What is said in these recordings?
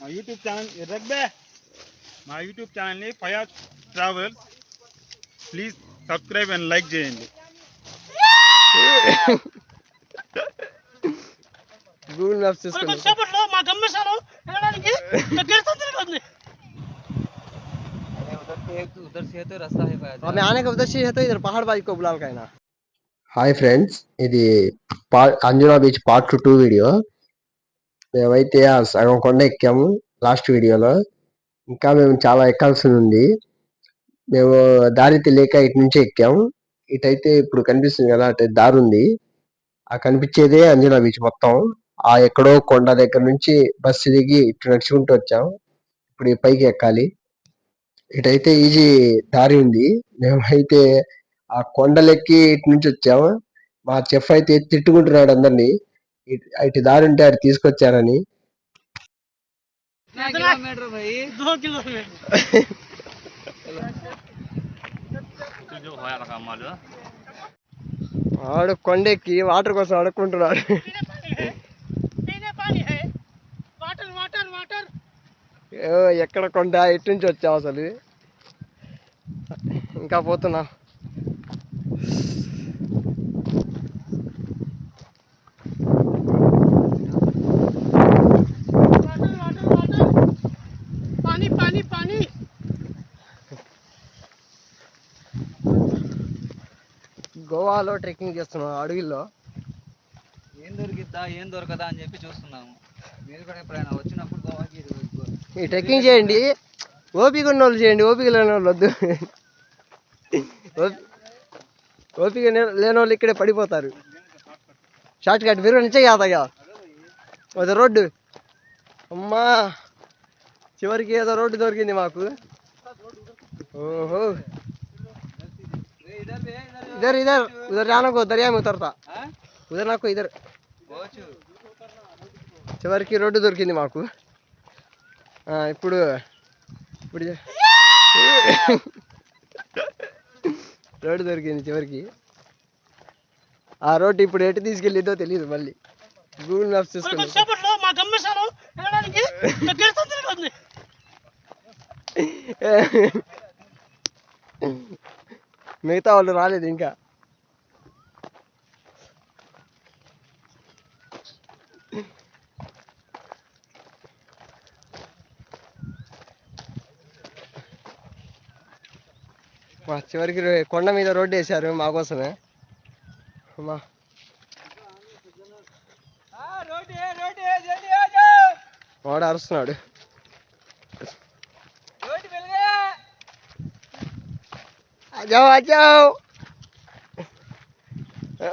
మా YouTube channel మా YouTube ఛానల్ని Fayaz travels please subscribe and like చేయండి. గూగుల్ మ్యాప్స్ చూసుకోండి. हमें आने का उद्देश्य है तो इधर पहाड़ बाइक को बुला के आना. హాయ్ ఫ్రెండ్స్, ఇది అంజనా బీచ్ పార్ట్ 2 వీడియో. మేమైతే సగం కొండ ఎక్కాము లాస్ట్ వీడియోలో. ఇంకా మేము చాలా ఎక్కాల్సి ఉంది. మేము దారి తెలియక ఇటు నుంచి ఎక్కాము. ఇటైతే ఇప్పుడు కనిపిస్తుంది కదా, అటు దారి ఉంది. ఆ కనిపించేదే అంజనా బీచ్ మొత్తం. ఆ ఎక్కడో కొండ దగ్గర నుంచి బస్సు దిగి ఇటు నడుచుకుంటూ వచ్చాం. ఇప్పుడు ఈ పైకి ఎక్కాలి. ఇటైతే ఈజీ దారి ఉంది. మేమైతే ఆ కొండలెక్కి ఇటు నుంచి వచ్చాము. మా చెఫ్ అయితే తిట్టుకుంటున్నాడు అందరినీ, ఇటు దారి ఉంటే అటు తీసుకొచ్చారని. ఆడు కొండెక్కి వాటర్ కోసం అడుక్కుంటున్నాడు. ఎక్కడ కొండ, ఇటు నుంచి వచ్చావు అసలు. ఇంకా పోతున్నా. గోవాలో ట్రెక్కింగ్ చేస్తున్నాం అడవిలో. ఏం దొరికిద్దా ఏం దొరకదా అని చెప్పి చూస్తున్నాము. మీరు కూడా ఎప్పుడైనా వచ్చినప్పుడు గోవాకి ఈ ట్రెక్కింగ్ చేయండి. ఓపిక ఉన్న వాళ్ళు చేయండి, ఓపిక లేని వాళ్ళు వద్దు. ఓపిక లేని వాళ్ళు ఇక్కడే పడిపోతారు. షార్ట్ కట్ మీరు నుంచే కాదగా అది రోడ్డు. అమ్మా, చివరికి ఏదో రోడ్డు దొరికింది మాకు. ఓహో, इधर इधर उधर जाना को दरिया में उतरता उधर నాకు इधर చివరికి రోడ్డు దొరికింది మాకు. ఇప్పుడు రోడ్డు దొరికింది చివరికి. ఆ రోడ్డు ఇప్పుడు ఎటు తీసుకెళ్ళిద్దో తెలియదు. మళ్ళీ గూగుల్ మ్యాప్స్ చూసుకుని మిగతా వాళ్ళు రాలేదు ఇంకా. మా చివరికి కొండ మీద రోడ్డు వేసారు మా కోసమే. అమ్మా, వాడు అరుస్తున్నాడు. जाओ आ जाओ.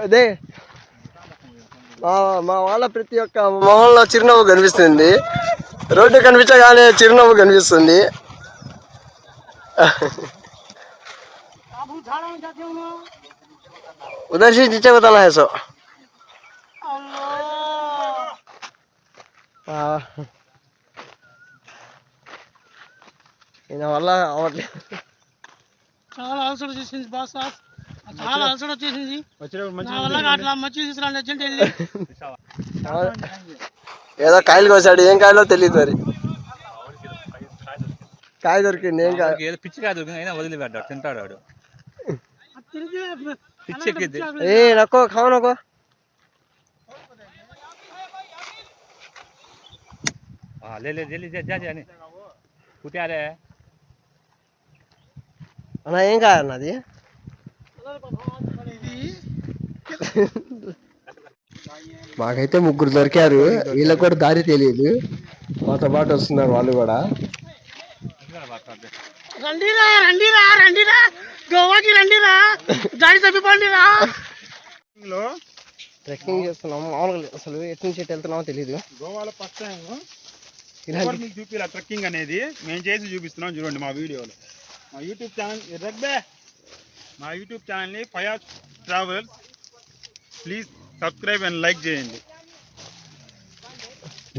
అదే మా వాళ్ళ ప్రతి ఒక్క మొహంలో చిరునవ్వు కనిపిస్తుంది. రోడ్డు కనిపించగానే చిరునవ్వు కనిపిస్తుంది. उधर से नीचे बताना है सो. ఈయన వల్ల అవ్వట్లేదు. చాలా అలసట చేసింది బాస్, చాలా అలసట వచ్చేసింది. నా వల్ల అట్లా మంచి తీసుకురాండి అర్జెంట్ వెళ్ళి. ఏదో కాయలు కోసాడు, ఏం కాయలో తెలియదు. మరి కాయ దొరికింది. ఏం కాయ? ఏదో పిచ్చి కాయ దొరికింది, అయినా వదిలిపెట్టాడు, తింటాడు వాడు. పిచ్చి ఎక్కింది. ఏ నక్కో ఖావు నక్కో. ले ले जल्दी जा जा नहीं कुटे आ रहे हैं అన్నా. ఏం కాయ అన్నది? మాకైతే ముగ్గురు దొరికారు. వీళ్ళకి కూడా దారి తెలియదు. మాతో పాటు వస్తున్నారు వాళ్ళు కూడా. రండిరా రండిరా రండిరా, గోవాకి రండిరా, దారి తప్పిపోండిరా. ట్రెక్కింగ్ చేస్తున్నాము. మామూలుగా అసలు ఎటు నుంచి ఎటు వెళ్తున్నామో తెలియదు. గోవాలో ఫస్ట్ టైం మీకు చూపిలా ట్రెక్కింగ్ అనేది మేము చేసి చూపిస్తున్నాం. చూడండి మా వీడియోలో. మా యూట్యూబ్ ఛానల్ని Fayaz travels please subscribe and like చేయండి.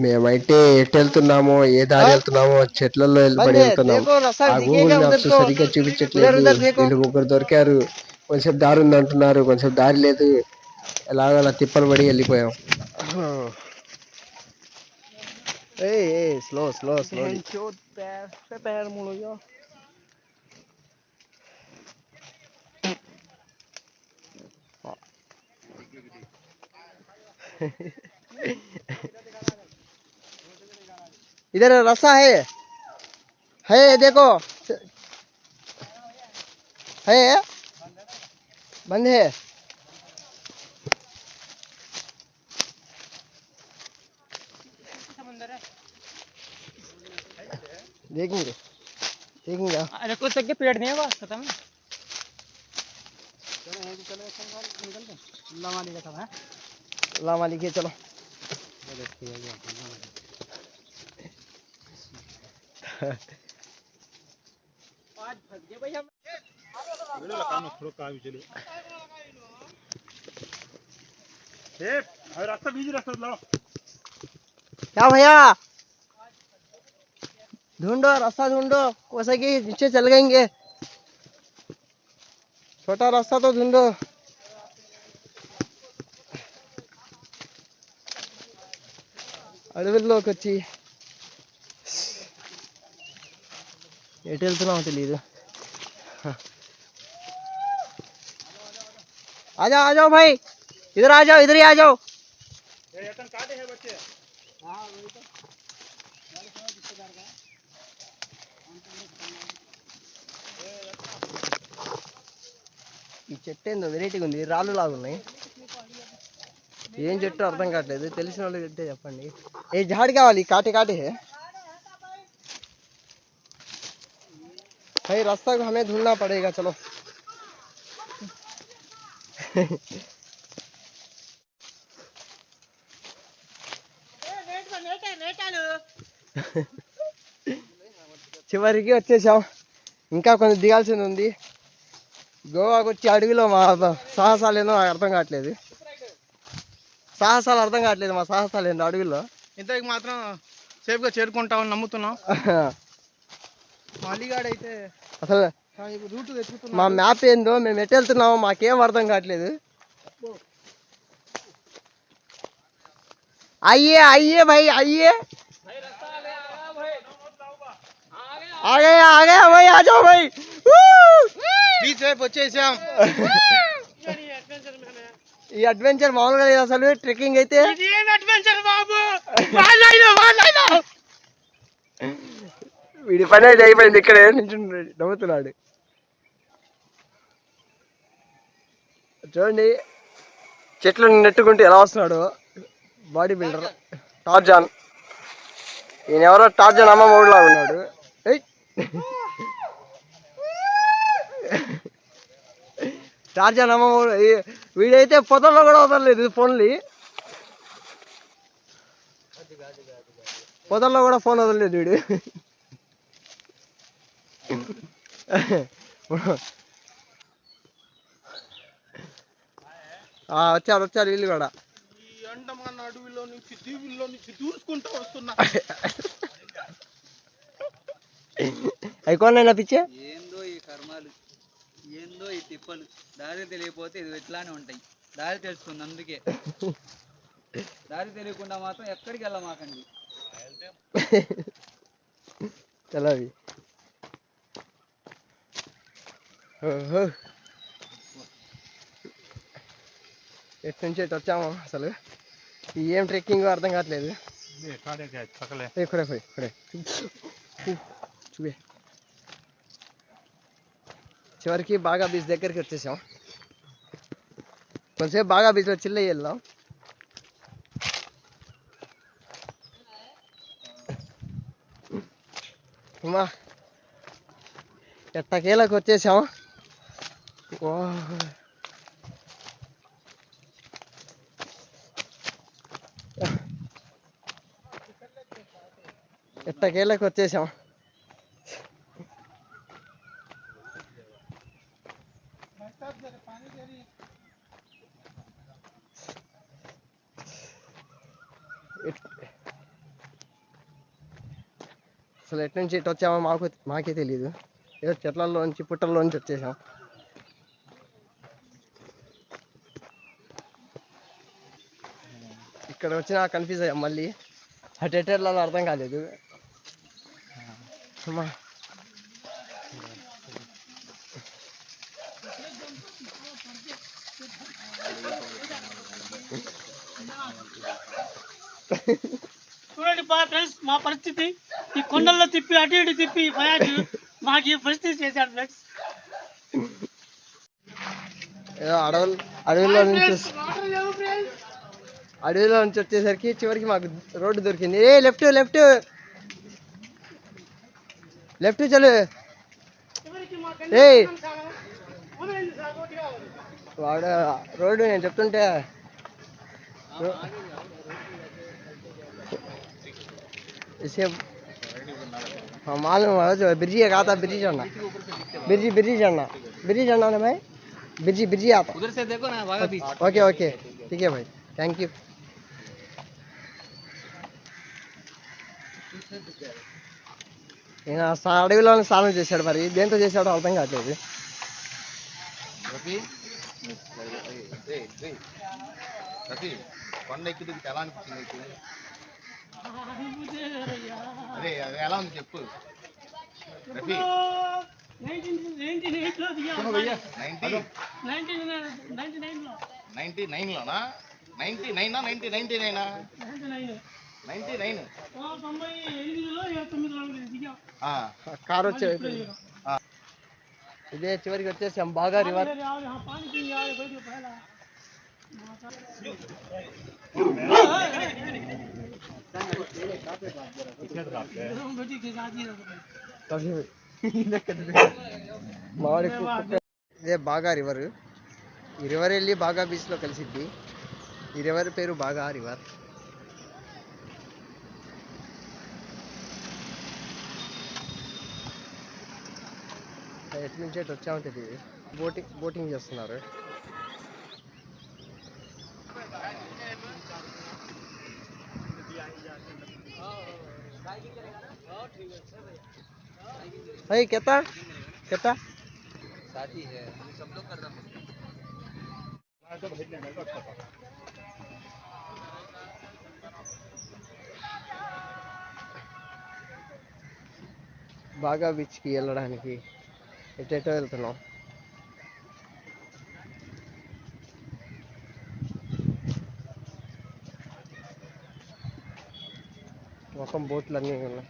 మేమైతే ఎటు వెళ్తున్నామో, ఏ దారి వెళ్తున్నామో చెట్లలో వెళ్ళబడి వెళ్తున్నాము. ఆ గూగుల్ మ్యాప్స్ సరిగ్గా చూపించట్లేదు. వీళ్ళు ముగ్గురు దొరికారు. కొంచెం దారి ఉంది అంటున్నారు, కొంచెం దారి లేదు. ఎలాగలా తిప్పలు పడి వెళ్ళిపోయాం. Slow slow slow. इधर रास्ता है देखो है बंद है. देखेंगे देखेंगे. अरे कुछ तक के पेड़ नहीं है बस खत्म है. लामाली के चलो. रास्ता बीच रास्ता लाओ. क्या भैया ढूंढो रास्ता ढूंढो. वैसे कि नीचे चल गएंगे. छोटा रास्ता तो ढूंढो. అడవిలోకి వచ్చి ఎటు వెళ్తున్నామో తెలియదు. आ जाओ भाई इधर आ जाओ इधर ही आ जाओ. काटे हैं बच्चे. ఈ చెట్టు ఏందో వెరైటీగా ఉంది. రాళ్ళు లాగా ఉన్నాయి. ఏం చెట్టు అర్థం కావట్లేదు. తెలిసిన వాళ్ళు చెప్తే చెప్పండి. ఏ झाड़ కావాలి. काटे काटे है भाई. रास्ता को हमें ढूंढना पड़ेगा. चलो చివరికి వచ్చేసాం. ఇంకా కొంచెం దిగాల్సింది ఉంది. గోవాకు వచ్చి అడవిలో మా సాహసాలు ఏందో నాకు అర్థం కావట్లేదు. మా సాహసాలు ఏందో అడవిలో. ఇంతకు మాత్రం సేఫ్గా చేరుకుంటామని నమ్ముతున్నాం. మాలిగాడైతే అసలు రూట్ తెచ్చుకుంటున్నాం. మా మ్యాప్ ఏందో మేము ఎటు వెళ్తున్నామో మాకేం అర్థం కావట్లేదు. आइए भाई आइए. आ गया भाई. आ जाओ भाई. బీచ్ వైపు వచ్చేసాం. ఈ అడ్వెంచర్ మామూలుగా లేదు అసలు. ట్రెక్కింగ్ అయితే అడ్వెంచర్ బాబు. వీడి పని అయితే అయిపోయింది. ఇక్కడే నిల్చున్నాడు నవ్వుతున్నాడు. చూడండి చెట్లు నెట్టుకుంటూ ఎలా వస్తున్నాడు. Body builder Tarzan. ఈయన ఎవరో టార్జాన్ అమ్మ మూడులా ఉన్నాడు. టార్జాన్ అమ్మ మూడు. వీడైతే పొదల్లో కూడా వదలలేదు. ఫోన్లు పొదల్లో కూడా ఫోన్ వదలలేదు వీడు. వచ్చారు వీళ్ళు కూడా. అండమాన్ అడవిలో నుంచి దీవుల్లో నుంచి దూసుకుంటూ వస్తున్నా. అయిపోయినా పిచ్చే. ఏందో ఈ కర్మాలు, ఏందో ఈ తిప్పలు. దారి తెలియకపోతే ఇది ఇట్లానే ఉంటాయి. దారి తెలుస్తుంది అందుకే. దారి తెలియకుండా మాత్రం ఎక్కడికి వెళ్ళమాకండి. చలవి ఎటు నుంచి ఎటు వచ్చాము అసలు. ఏం ట్రెక్కింగ్ అర్థం కావట్లేదు. చూపే. చివరికి బాగా బీచ్ దగ్గరికి వచ్చేసాం. కొంచెంసేపు బాగా బీచ్లో చిల్ అయ్యి వెళ్దాం. అమ్మా ఎట్టకేలకు వచ్చేసాం. ఎట్టకేలకు వచ్చేసాం. అసలు ఎటు నుంచి ఇటు వచ్చామో మాకే తెలియదు. ఏదో చెట్లలోంచి పుట్టల్లోంచి వచ్చేసాం. ఇక్కడ వచ్చినా కన్ఫ్యూజ్ అయ్యాం మళ్ళీ. అటు ఎటర్లలో అర్థం కాలేదు. అమ్మా చూడండి ఫ్రెండ్స్ మా పరిస్థితి. ఈ కొండల్లో తిప్పి అటు ఇటు తిప్పి ఫయాజ్ మాకు ఈ పరిస్థితి చేశాడు ఫ్రెండ్స్. అడవిలో నుంచి వచ్చేసరికి చివరికి మాకు రోడ్డు దొరికింది. ఏ లెఫ్ట్ లెఫ్ట్ లెఫ్ట్ చలు. ఏ వాడు రోడ్డు నేను చెప్తుంటే इसे हाँ मालूम है जो ब्रिज कहा था ब्रिज चढ़ना ब्रिज चढ़ना ना भाई ब्रिज आता उधर से देखो ना बागा बीच. ओके ओके ठीक है भाई थैंक यू. ఈయన అడవిలోనే స్నానం చేశాడు. మరి దేంతో చేశాడో అర్థం కావట్లేదు. కొండ ఎక్కి ఎలా అనిపించింది? అదే ఎలా ఉంది చెప్పు. 99లోనా? 99 కారు వచ్చే ఇదే చివరికి వచ్చేసాం బాగా రివర్. ఇదే బాగా రివర్. ఈ రివర్ వెళ్ళి బాగా బీచ్ లో కలిసిద్ది. ఈ రివర్ పేరు బాగా రివర్. ఎటు నుంచి ఎటు వచ్చామో తెలియదు. బోటింగ్ చేస్తున్నారు. भाई कितना साथी है सब लोग कर दम. బాగా బీచ్కి వెళ్ళడానికి ఎటెటో వెళ్తున్నాం. మొత్తం బోట్లు అన్నీ ఉన్నాయి.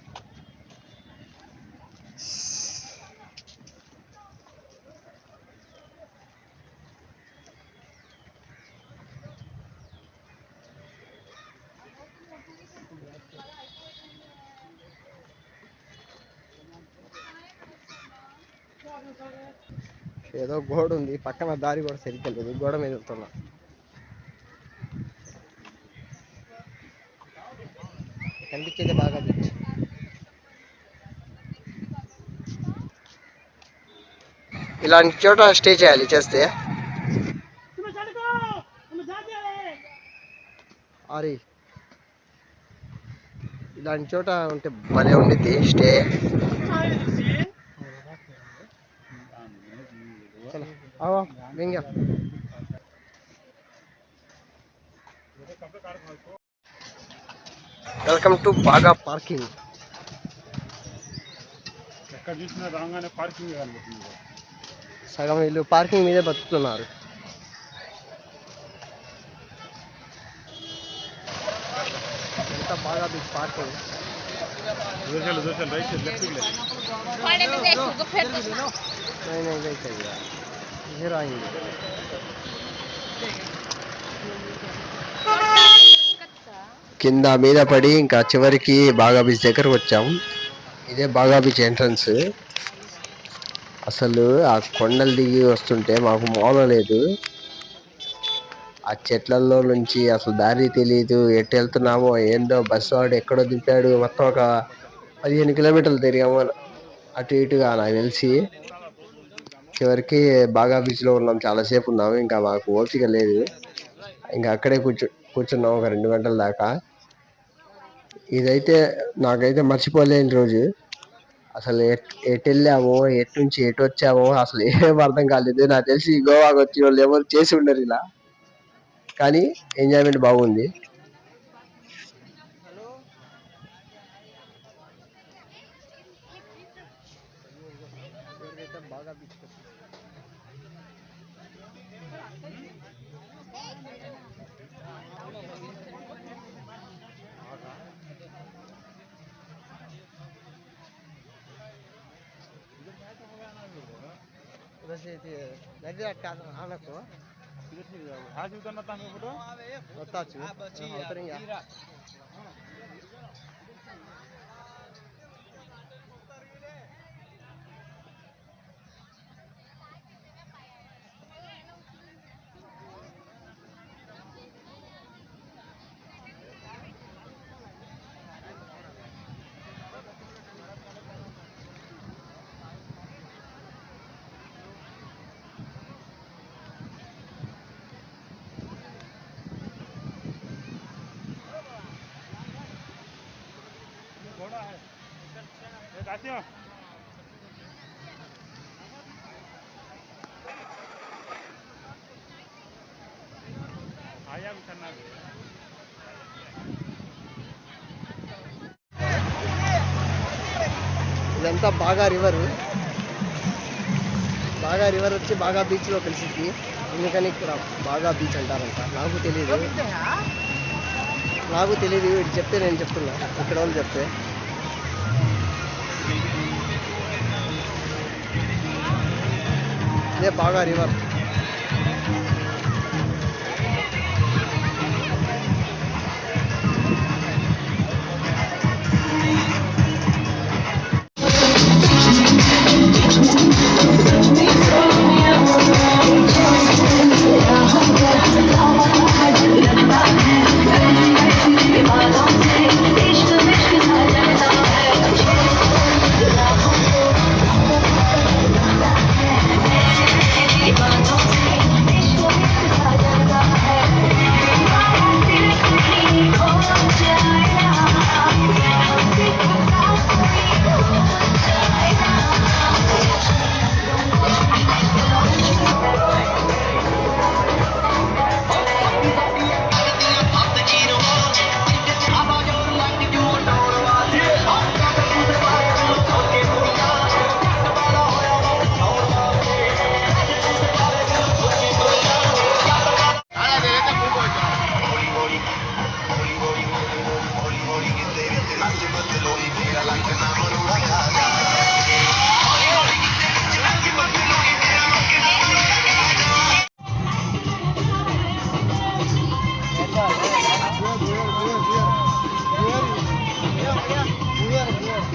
ఏదో గోడ ఉంది పక్కన, దారి కూడా సరిగ్గా లేదు. గోడ మీద వెళ్తున్నా. కనిపించేది బాగా బీచ్. ఇలాంటి చోట స్టే చేయాలి. చేస్తే అరే ఇలాంటి చోట ఉంటే భలే ఉండిద్ది స్టే. వెల్కమ్ టు బాగా పార్కింగ్. ఎక్కడ చూసినా రాగానే పార్కింగ్ కనిపిస్తుంది. సగం వీళ్ళు పార్కింగ్ మీదే బతుకుతున్నారు. ఎంత బాగా బీచ్ పార్కింగ్. కింద మీద పడి ఇంకా చివరికి బాగా బీచ్ దగ్గరకు వచ్చాము. ఇదే బాగా బీచ్ ఎంట్రన్స్. అసలు ఆ కొండలు దిగి వస్తుంటే మాకు మామూలు లేదు. ఆ చెట్లలో నుంచి అసలు దారి తెలియదు. ఎటు వెళ్తున్నామో ఏందో. బస్సు వాడు ఎక్కడో దింపాడు. మొత్తం ఒక 15 కిలోమీటర్లు తిరిగాము అటు ఇటుగా నాకు తెలిసి. చివరికి బాగా బీచ్లో ఉన్నాం. చాలాసేపు ఉన్నాము. ఇంకా మాకు ఓపిక లేదు. ఇంకా అక్కడే కూర్చున్నాం ఒక 2 గంటల దాకా. ఇదైతే నాకైతే మర్చిపోలేని రోజు. అసలు ఎటు వెళ్ళామో, ఎటు నుంచి ఎటు వచ్చామో అసలు ఏం అర్థం కాలేదు. నాకు తెలిసి గోవాకి వచ్చిన వాళ్ళు ఎవరు చేసి ఉండరు ఇలా. కానీ ఎంజాయ్మెంట్ బాగుంది. బాగా బీచ్ नदी आना को आज उधर था मैं फोटो बता चु उतरेंगे घोड़ा है ये दासियों आया भी करना ఇదంతా బాగా రివర్ వచ్చి బాగా బీచ్లో కలిసిద్ది ఎందుకని ఇక్కడ బాగా బీచ్ అంటారంట నాకు తెలియదు వీడు చెప్తే నేను చెప్తున్నా ఇక్కడ వాళ్ళు చెప్తే ఇదే బాగా రివర్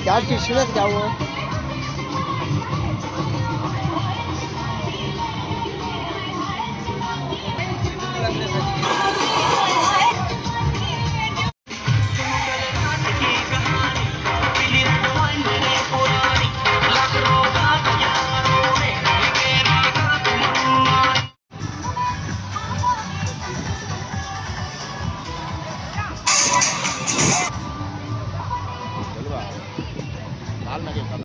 क्या फिश में क्या हुआ लग रहे